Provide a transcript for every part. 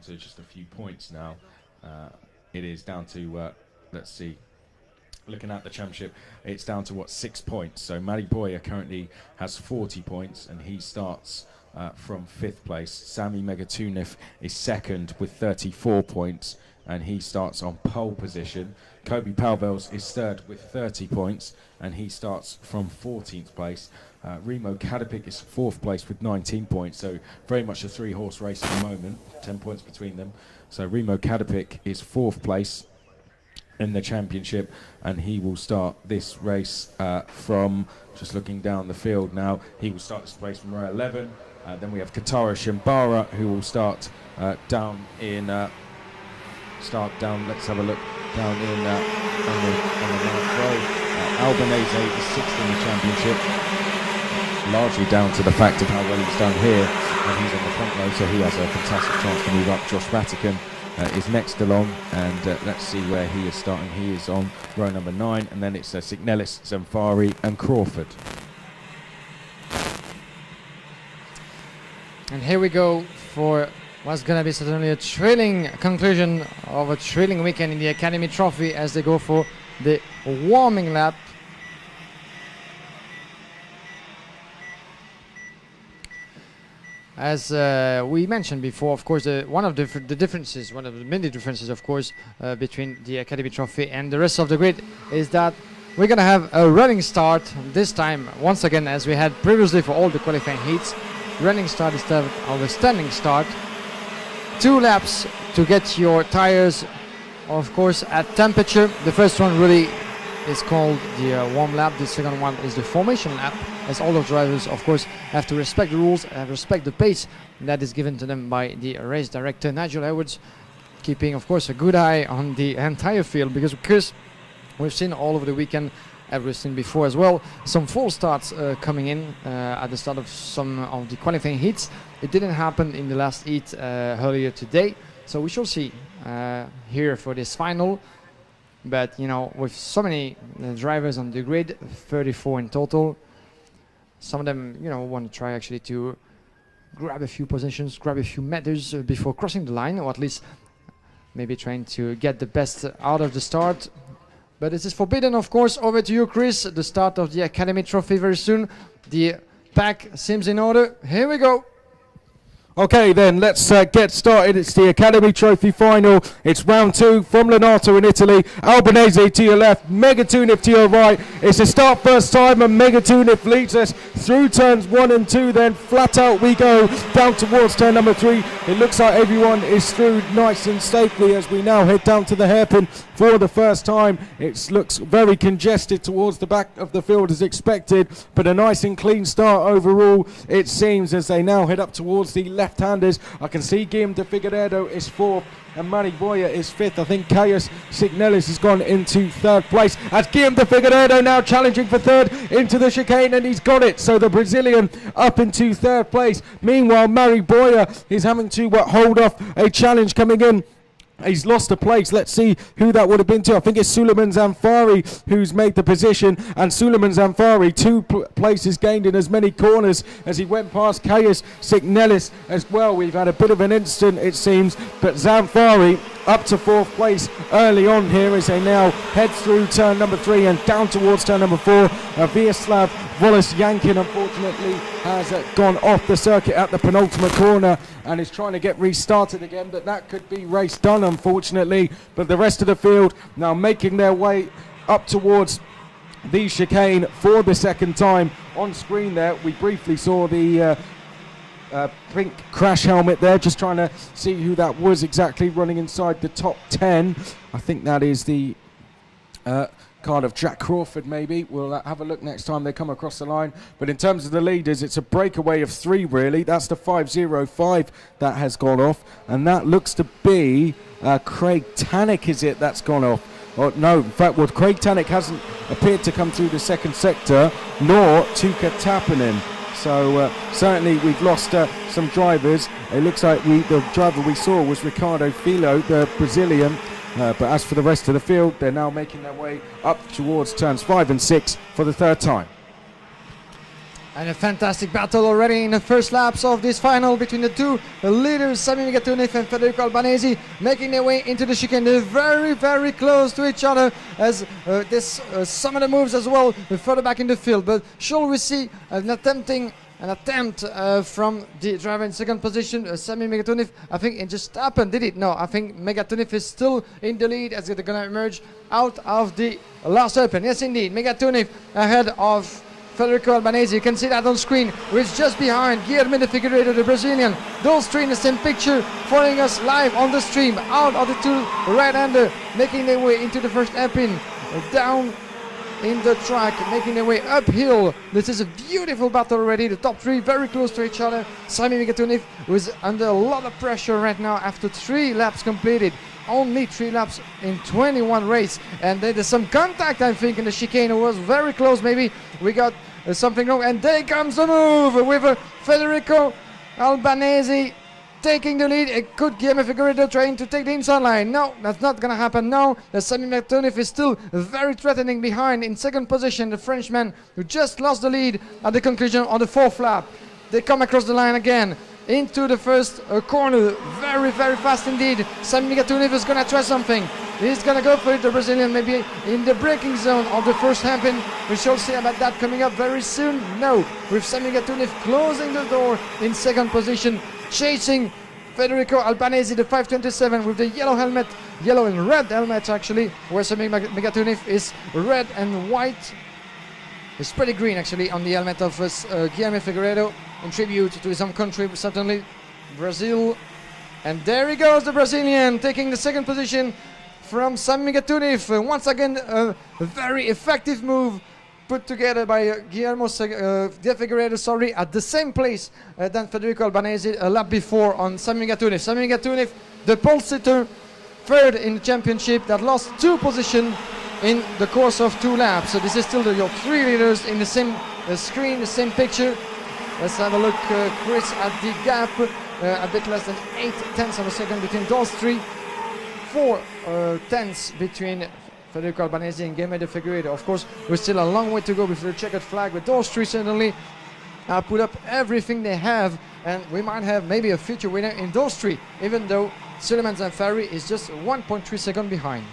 down to just a few points now. It is down to, let's see, looking at the championship, it's down to 6 points. So Mari Boya currently has 40 points, and he starts from 5th place. Sami Megatunev is 2nd with 34 points, and he starts on pole position. Kobe Palvels is 3rd with 30 points, and he starts from 14th place. Remo Kadapik is 4th place with 19 points, so very much a 3-horse race at the moment, 10 points between them. So Remo Kadapik is 4th place in the championship, and he will start this race from, just looking down the field now, he will start this race from row 11. Then we have Katara Shimbara, who will start down in, let's have a look, down in on the 9th row. Albanese is 6th in the championship, largely down to the fact of how well he's done here, and he's on the front row, so he has a fantastic chance to move up. Josh Vatican is next along, and let's see where he is starting. He is on row number 9, and then it's Signelis, Zamfari and Crawford. And here we go for what's going to be certainly a thrilling conclusion of a thrilling weekend in the Academy Trophy as they go for the warming lap. As we mentioned before, of course, one of the many differences, of course, between the Academy Trophy and the rest of the grid is that we're going to have a running start this time, once again, as we had previously for all the qualifying heats. Running start instead of a standing start. 2 laps to get your tires, of course, at temperature. The first one really is called the warm lap. The second one is the formation lap, as all of drivers, of course, have to respect the rules and respect the pace that is given to them by the race director, Nigel Edwards, keeping, of course, a good eye on the entire field, because we've seen all over the weekend, everything before as well, some false starts coming in at the start of some of the qualifying heats. It didn't happen in the last heat earlier today, so we shall see here for this final. But you know, with so many drivers on the grid, 34 in total, some of them, you know, want to try actually to grab a few positions, grab a few meters before crossing the line, or at least maybe trying to get the best out of the start. But this is forbidden, of course. Over to you, Chris. The start of the Academy Trophy very soon. The pack seems in order. Here we go. Okay, then let's get started. It's the Academy Trophy Final. It's round 2 from Lonato in Italy. Albanese to your left, Megatunev to your right. It's a start first time, and Megatunev leads us through turns 1 and 2. Then flat out we go down towards turn number 3. It looks like everyone is through nice and safely as we now head down to the hairpin for the first time. It looks very congested towards the back of the field as expected, but a nice and clean start overall, it seems, as they now head up towards the left-handers. I can see Guillaume de Figueiredo is 4th and Mari Boya is 5th. I think Caius Signelis has gone into 3rd place as Guillaume de Figueiredo now challenging for 3rd into the chicane, and he's got it. So the Brazilian up into 3rd place. Meanwhile, Mari Boya is having to hold off a challenge coming in. He's lost a place. Let's see who that would have been to. I think it's Suleiman Zamfari who's made the position. And Suleiman Zamfari, 2 places gained in as many corners as he went past Caius Signelis as well. We've had a bit of an incident, it seems. But Zamfari up to 4th place early on here as they now head through turn number 3 and down towards turn number 4. Vyacheslav Volos-Yankin, unfortunately, has gone off the circuit at the penultimate corner and is trying to get restarted again, but that could be race done, unfortunately. But the rest of the field now making their way up towards the chicane for the second time. On screen there, we briefly saw the pink crash helmet there, just trying to see who that was exactly running inside the top 10. I think that is the card of Jack Crawford, maybe. We'll have a look next time they come across the line. But in terms of the leaders, it's a breakaway of 3, really. That's the 5:05 that has gone off, and that looks to be Craig Tannock, is it, that's gone off? Oh, no, in fact, Craig Tannock hasn't appeared to come through the second sector, nor Tuukka Tappinen. So certainly we've lost some drivers. It looks like the driver we saw was Ricardo Filo, the Brazilian. But as for the rest of the field, they're now making their way up towards turns 5 and 6 for the 3rd time. And a fantastic battle already in the first laps of this final between the two leaders, Sami Megatunif and Federico Albanese, making their way into the chicane. They're very, very close to each other as some of the moves as well further back in the field. But shall we see an attempt from the driver in second position, Sami Megatunif? I think it just happened, did it? No, I think Megatunif is still in the lead as they're going to emerge out of the last open. Yes, indeed, Megatunif ahead of Federico Albanese. You can see that on screen, who is just behind Guilherme de Figueiredo, the Brazilian. Those three in the same picture, following us live on the stream. Out of the two right-hander, making their way into the first hairpin, down in the track, making their way uphill. This is a beautiful battle already. The top three very close to each other. Sami Megatunif, who is under a lot of pressure right now after 3 laps completed. Only 3 laps in 21 race, and there's some contact, I think, in the chicane. It was very close. Maybe we got something wrong, and there comes the move with Federico Albanese taking the lead. It could Guilherme Figueiredo trying to take the inside line. No, that's not gonna happen now. The Sami Megatunif is still very threatening behind. In second position, the Frenchman, who just lost the lead at the conclusion of the 4th lap. They come across the line again into the first corner, very, very fast indeed. Sami Megatunif is gonna try something. He's gonna go for it, the Brazilian, maybe in the braking zone of the first hairpin. We shall see about that coming up very soon. No, with Sami Megatunif closing the door in second position, chasing Federico Albanese, the 527, with the yellow helmet, yellow and red helmet actually, where Sami Megatunif is red and white. It's pretty green actually on the helmet of Guilherme Figueiredo, in tribute to his own country, certainly Brazil. And there he goes, the Brazilian, taking the second position from Sami Megatunif. Once again, a very effective move put together by Guilherme de Figueiredo, at the same place than Federico Albanese a lap before on Sami Megatunif. Sami Megatunif, the pole sitter, third in the championship, that lost 2 positions in the course of 2 laps. So this is still your 3 leaders in the same screen, the same picture. Let's have a look, Chris, at the gap, a bit less than 8 tenths of a second between those 3. 4 tenths between Federico Albanese and Guilherme de Figueiredo. Of course, we're still a long way to go before the checkered flag, but those 3 certainly put up everything they have, and we might have maybe a future winner in those 3, even though Suleiman Zanfari is just 1.3 seconds behind.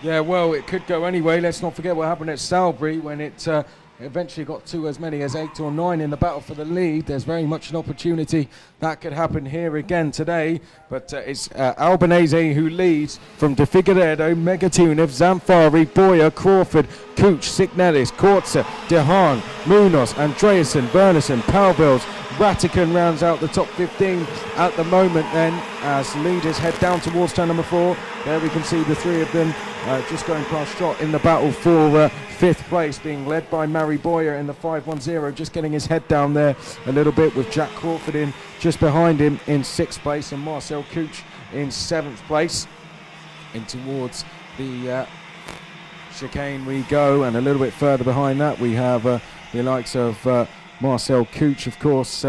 Yeah, well, it could go anyway. Let's not forget what happened at Salisbury when it eventually got to as many as 8 or 9 in the battle for the lead. There's very much an opportunity that could happen here again today, but it's Albanese who leads from De Figueiredo, Megatunif, Zanfari, Boyer, Crawford, Cooch, Signelis, Kortzer, Dehaan, Munoz, Andreasen, Bernison, Palvels. Ratican rounds out the top 15 at the moment then, as leaders head down towards turn number 4. There we can see the 3 of them just going past shot in the battle for 5th place, being led by Mari Boyer in the 510, just getting his head down there a little bit, with Jack Crawford in just behind him in 6th place, and Marcel Cooch in 7th place. In towards the chicane we go, and a little bit further behind that we have the likes of Marcel Cooch, of course,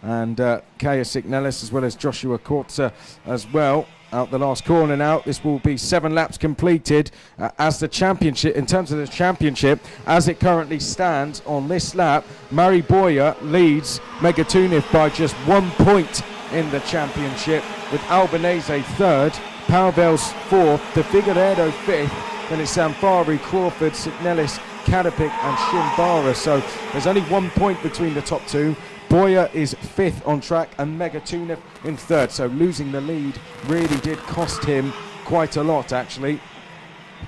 and Kaya Signelis, as well as Joshua Kortzer as well. Out the last corner now. This will be 7 laps completed as the championship. In terms of the championship, as it currently stands on this lap, Mari Boyer leads Megatunif by just 1 point in the championship, with Albanese 3rd, Palvels 4th, De Figueiredo 5th, then it's Zanfari, Crawford, Signelis, Kadapik and Shimbara. So there's only 1 point between the top 2. Boyer is 5th on track and Megatunif in 3rd. So losing the lead really did cost him quite a lot, actually.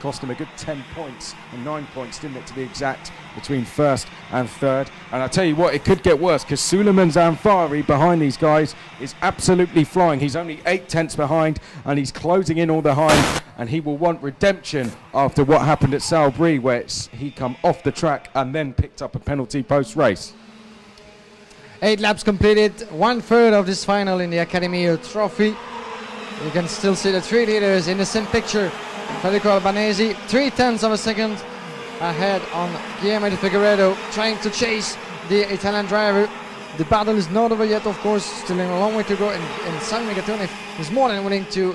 Cost him a good 10 points, and 9 points, didn't it, to be exact, between 1st and 3rd. And I tell you what, it could get worse, because Suleiman Zanfari behind these guys is absolutely flying. He's only 8 tenths behind, and he's closing in all behind, and he will want redemption after what happened at Salisbury, where he come off the track and then picked up a penalty post-race. 8 laps completed, 1/3 of this final in the Academy Trophy. You can still see the 3 leaders in the same picture. Federico Albanese, 3 tenths of a second ahead on Guilherme de Figueiredo, trying to chase the Italian driver. the battle is not over yet, of course, still a long way to go, and Sami Megatonov is more than willing to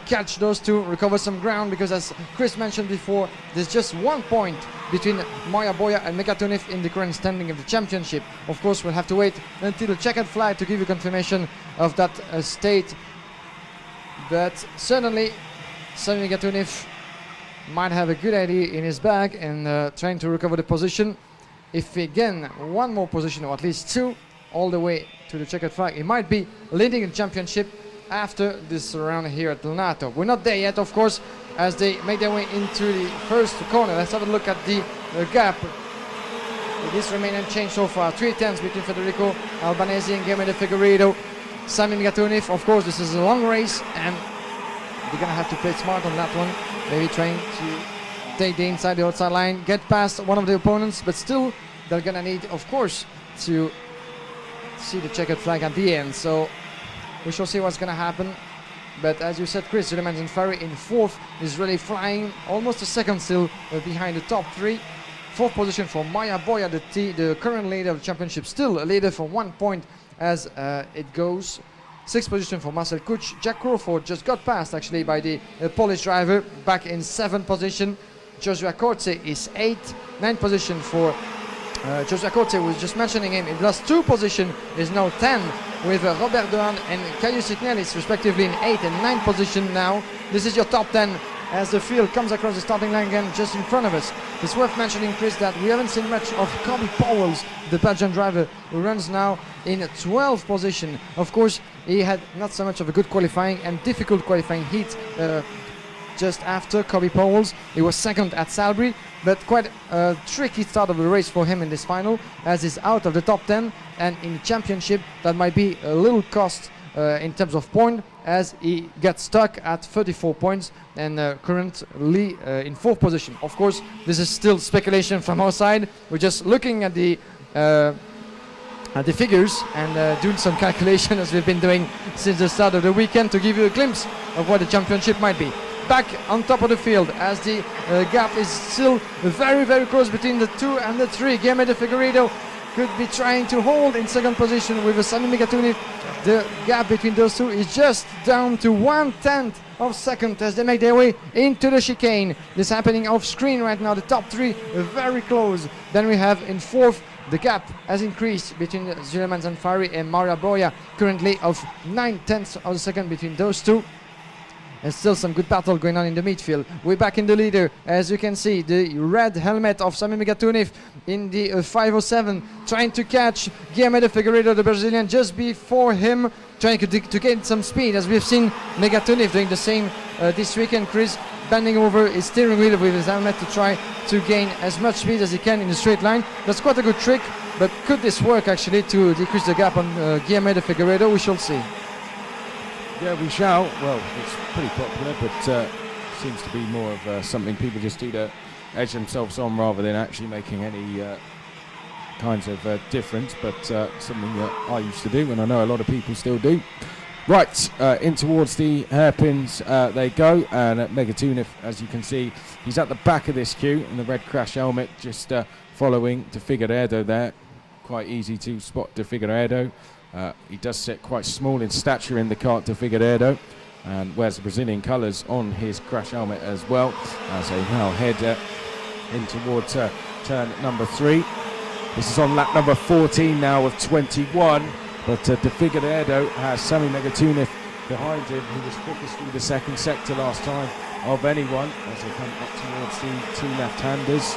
catch those two, recover some ground, because as Chris mentioned before, there's just 1 point between Maya Boya and Megatonov in the current standing of the championship. Of course, we'll have to wait until the checkered flag to give you confirmation of that state, but certainly Sami Megatonov might have a good idea in his bag and trying to recover the position. If he gain one more position, or at least two, all the way to the checkered flag, he might be leading the championship after this round here at Lonato. We're not there yet, of course, as they make their way into the first corner. Let's have a look at the gap. It is remaining unchanged so far. 3/10 between Federico Albanese and Guillermo de Figueiredo. Sami Megatonov, of course, this is a long race, and they're gonna have to play smart on that one. Maybe trying to take the inside, the outside line, get past one of the opponents, but still they're gonna need, of course, to see the checkered flag at the end. So we shall see what's gonna happen. But as you said, Chris, Suleiman Zanfari in fourth is really flying, almost a second still behind the top three. Fourth position for Maya Boya, the current leader of the championship, still a leader for 1 point as it goes. Sixth position for Marcel Kuch. Jack Crawford just got passed actually by the Polish driver, back in seventh position. Joshua Kortze is eighth. Ninth position for Joshua Kortze, was just mentioning him. It lost 2 positions, is now 10 with Robert Dohan and Caius Signelis respectively in 8th and 9th position now. This is your top 10 as the field comes across the starting line again just in front of us. It's worth mentioning, Chris, that we haven't seen much of Kobe Powell, the Belgian driver, who runs now in 12th position. Of course, he had not so much of a good qualifying and difficult qualifying heat just after Kobe Powell. He was second at Salbury, but quite a tricky start of the race for him in this final, as he's out of the top 10, and in the championship that might be a little cost in terms of point, as he gets stuck at 34 points and currently in 4th position. Of course, this is still speculation from our side. We're just looking at the figures and doing some calculation as we've been doing since the start of the weekend to give you a glimpse of what the championship might be. Back on top of the field, as the gap is still very, very close between the 2 and the 3. Guillermo de Figueiredo could be trying to hold in second position with Sami Megatonov. The gap between those two is just down to 1/10 of a second as they make their way into the chicane. This happening off screen right now. The top 3 are very close. Then we have in 4th, the gap has increased between Suleiman Zanfari and Maria Boya, currently of 9/10 of a second between those two. And still some good battle going on in the midfield. We're back in the leader, as you can see, the red helmet of Sami Megatonov in the 507, trying to catch Guillermo de Figueiredo, the Brazilian, just before him, trying to gain some speed, as we've seen Megatonov doing the same this weekend. Chris bending over his steering wheel with his helmet to try to gain as much speed as he can in a straight line. That's quite a good trick, but could this work actually to decrease the gap on Guillermo de Figueiredo? We shall see. Yeah, we shall. Well, it's pretty popular, but seems to be more of something people just do to edge themselves on rather than actually making any kinds of difference. But something that I used to do, and I know a lot of people still do. Right, in towards the hairpins they go, and Megatonov, as you can see, he's at the back of this queue in the red crash helmet, just following De Figueiredo there. Quite easy to spot De Figueiredo. He does sit quite small in stature in the kart, De Figueiredo, and wears the Brazilian colours on his crash helmet as well. As they now head in towards turn number 3. This is on lap number 14 now of 21, but De Figueiredo has Sami Megatonov behind him, who was quickest through the second sector last time of anyone, as they come up towards the 2 left-handers.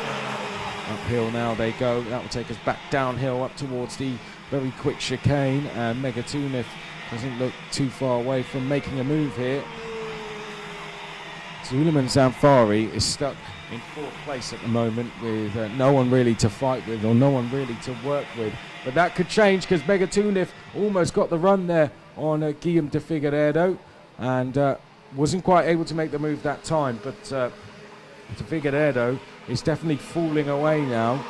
Uphill now they go. That will take us back downhill up towards the very quick chicane, and Megatonov doesn't look too far away from making a move here. Suleiman Zanfari is stuck in 4th place at the moment with no one really to fight with or no one really to work with. But that could change, because Megatonov almost got the run there on Guillaume de Figueiredo and wasn't quite able to make the move that time. But de Figueiredo is definitely falling away now,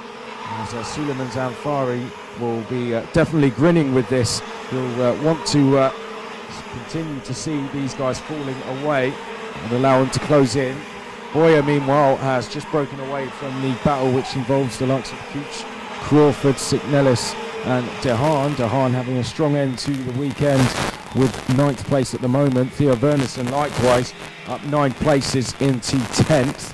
as Suleiman Zanfari will be definitely grinning with this. He'll want to continue to see these guys falling away and allow him to close in. Boya, meanwhile, has just broken away from the battle which involves the likes of Kuch, Crawford, Signelis and Dehaan having a strong end to the weekend with 9th place at the moment. Theo Wernersen likewise up 9 places into 10th.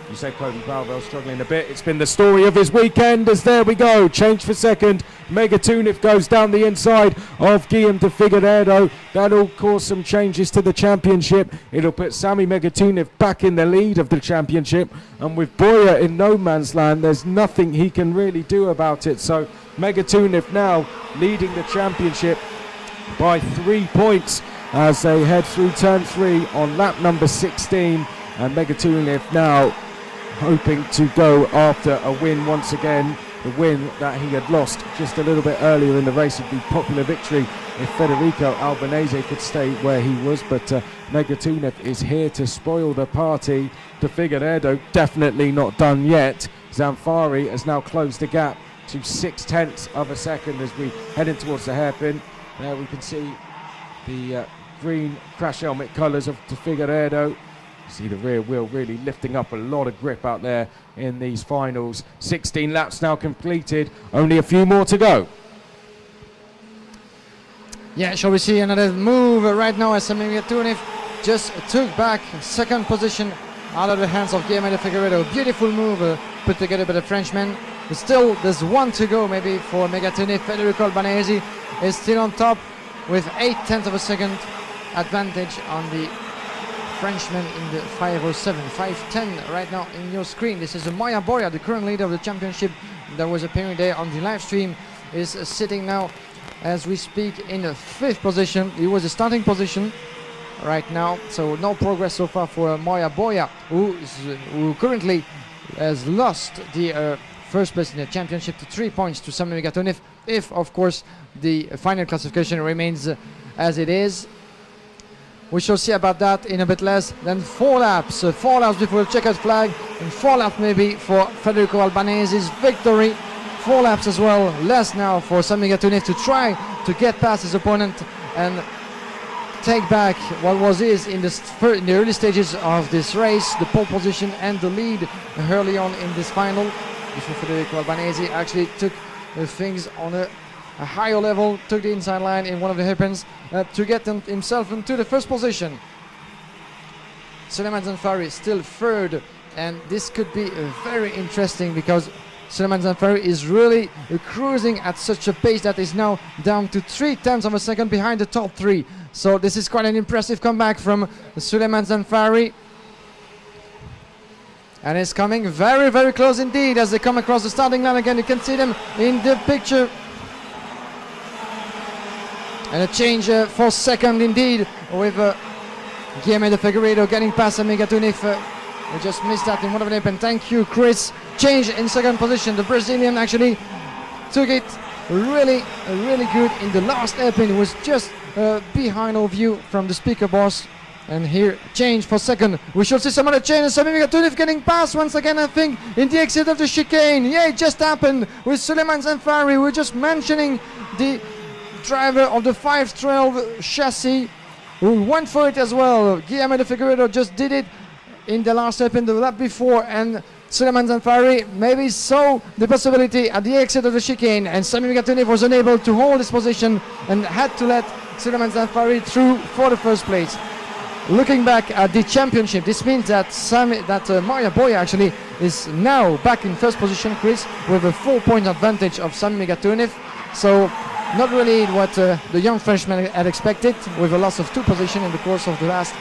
You say Cloven Balville struggling a bit. It's been the story of his weekend, as there we go. Change for second. Megatunif goes down the inside of Guillaume de Figueiredo. That'll cause some changes to the championship. It'll put Sami Megatunif back in the lead of the championship. And with Boyer in no man's land, there's nothing he can really do about it. So Megatunif now leading the championship by 3 points as they head through turn 3 on lap number 16. And Megatunif now hoping to go after a win once again. The win that he had lost just a little bit earlier in the race would be popular victory if Federico Albanese could stay where he was, but Megatunif is here to spoil the party. De Figueiredo definitely not done yet. Zanfari has now closed the gap to 0.6 of a second as we head in towards the hairpin. There we can see the green crash helmet colours of De Figueiredo. See the rear wheel really lifting up a lot of grip out there in these finals. 16 laps now completed, only a few more to go. Yeah, shall we see another move right now as Sami Megatunif just took back second position out of the hands of Guillaume de Figueiredo. Beautiful move put together by the Frenchman. But still, there's one to go maybe for Megatunif. Federico Albanese is still on top with 0.8 of a second advantage on the Frenchman in the 5:07, 5:10 right now in your screen. This is Maya Boya, the current leader of the championship. There was appearing there on the live stream, is sitting now as we speak in the 5th position. He was the starting position right now, so no progress so far for Maya Boya, who currently has lost the first place in the championship to 3 points to Sami Megatunif, if of course the final classification remains as it is. We shall see about that in a bit less than 4 laps. 4 laps before the checkered flag, and 4 laps maybe for Federico Albanese's victory. 4 laps as well, less now for Sami Megatunif to try to get past his opponent and take back what was his in the early stages of this race, the pole position and the lead early on in this final, before Federico Albanese actually took things on a higher level, took the inside line in one of the hairpins to get himself into the first position. Souleymane Zanfari still third, and this could be very interesting because Souleymane Zanfari is really cruising at such a pace that is now down to 0.3 of a second behind the top 3. So this is quite an impressive comeback from Souleymane Zanfari. And it's coming very, very close indeed as they come across the starting line again. You can see them in the picture. And a change for second indeed with Guillaume de Figueiredo getting past Sami Megatunif. We just missed that in one of the hairpin. Thank you, Chris. Change in second position. The Brazilian actually took it really, really good in the last hairpin. It was just behind our view from the speaker box. And here, change for second. We shall see some other change. And Sami Megatunif getting past once again, I think, in the exit of the chicane. Yeah, it just happened with Souleymane Zanfari. We're just mentioning the driver of the 512 chassis who went for it as well. Guillaume de Figueiredo just did it in the last step in the lap before, and Souleymane Zanfari maybe saw the possibility at the exit of the chicane, and Sami Megatunif was unable to hold his position and had to let Souleymane Zanfari through for the first place. Looking back at the championship, this means that Maya Boya actually is now back in first position, Chris, with a 4-point advantage of Sami Megatunif. So not really what the young Frenchman had expected, with a loss of 2 positions in the course of the last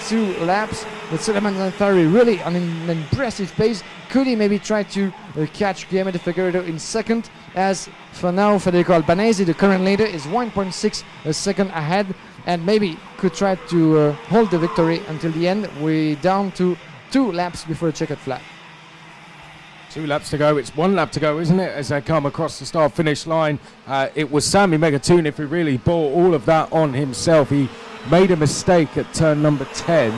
2 laps. But Souleymane Zanfari really on an impressive pace. Could he maybe try to catch Guillaume de Figueiredo in second? As for now, Federico Albanese, the current leader, is 1.6 seconds ahead, and maybe could try to hold the victory until the end. We're down to 2 laps before the checkered flag. 2 laps to go. It's 1 lap to go, isn't it, as they come across the start-finish line. It was Sami Megatunif who really bore all of that on himself. He made a mistake at turn number 10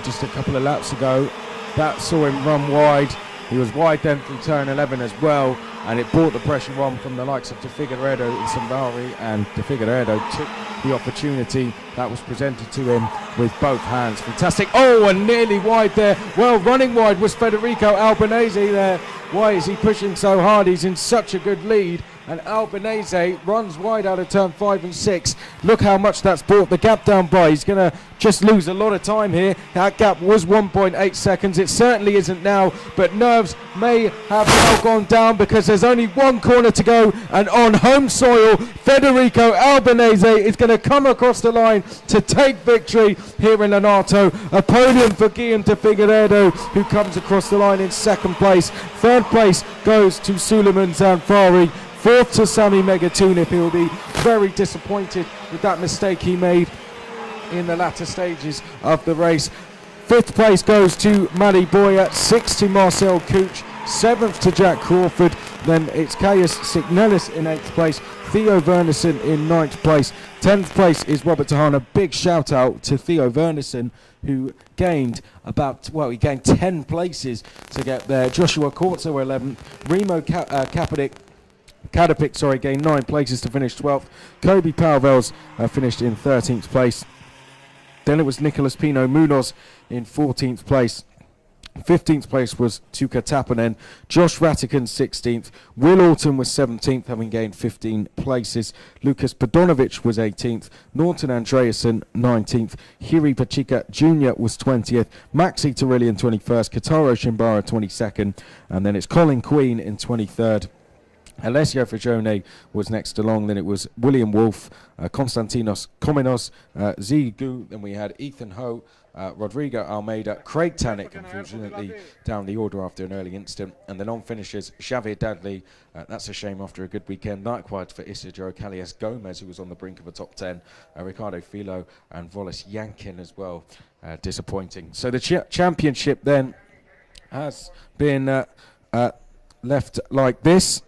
just a couple of laps ago. That saw him run wide. He was wide then from turn 11 as well, and it brought the pressure on from the likes of De Figueiredo and Zanfari, and De Figueiredo took the opportunity that was presented to him with both hands. Fantastic. Oh, and nearly wide there. Well, running wide was Federico Albanese there. Why is he pushing so hard? He's in such a good lead, and Albanese runs wide out of turn 5 and 6. Look how much that's brought the gap down by. He's going to just lose a lot of time here. That gap was 1.8 seconds. It certainly isn't now, but nerves may have now gone down because there's only one corner to go, and on home soil, Federico Albanese is going to come across the line to take victory here in Lonato. A podium for Guillaume de Figueiredo, who comes across the line in second place. Third place goes to Suleiman Zanfari. Fourth to Sami Megatunip. He'll be very disappointed with that mistake he made in the latter stages of the race. Fifth place goes to Mali Boya. Sixth to Marcel Couch. Seventh to Jack Crawford. Then it's Caius Signelis in 8th place. Theo Vernison in 9th place. 10th place is Robert Tahana. Big shout out to Theo Vernison, who gained he gained 10 places to get there. Joshua Corzo 11th. Remo Kadapik gained 9 places to finish 12th. Kobe Palvels finished in 13th place. Then it was Nicolas Pino Munoz in 14th place. 15th place was Tuka Tapanen. Josh Ratican 16th. Will Orton was 17th, having gained 15 places. Lucas Bodonovic was 18th. Norton Andreasen 19th. Hiri Pachika Jr. was 20th. Maxi Torillian 21st. Kataro Shimbara 22nd. And then it's Colin Queen in 23rd. Alessio Fagione was next along. Then it was William Wolf, Konstantinos Kominos, Zigu. Then we had Ethan Ho, Rodrigo Almeida, Craig Tannick, unfortunately down the order after an early incident. And then on finishes, Xavier Dadley. That's a shame after a good weekend. Likewise for Isidro Calles Gomez, who was on the brink of a top 10. Ricardo Filo and Volis Yankin as well. Disappointing. So the championship then has been left like this.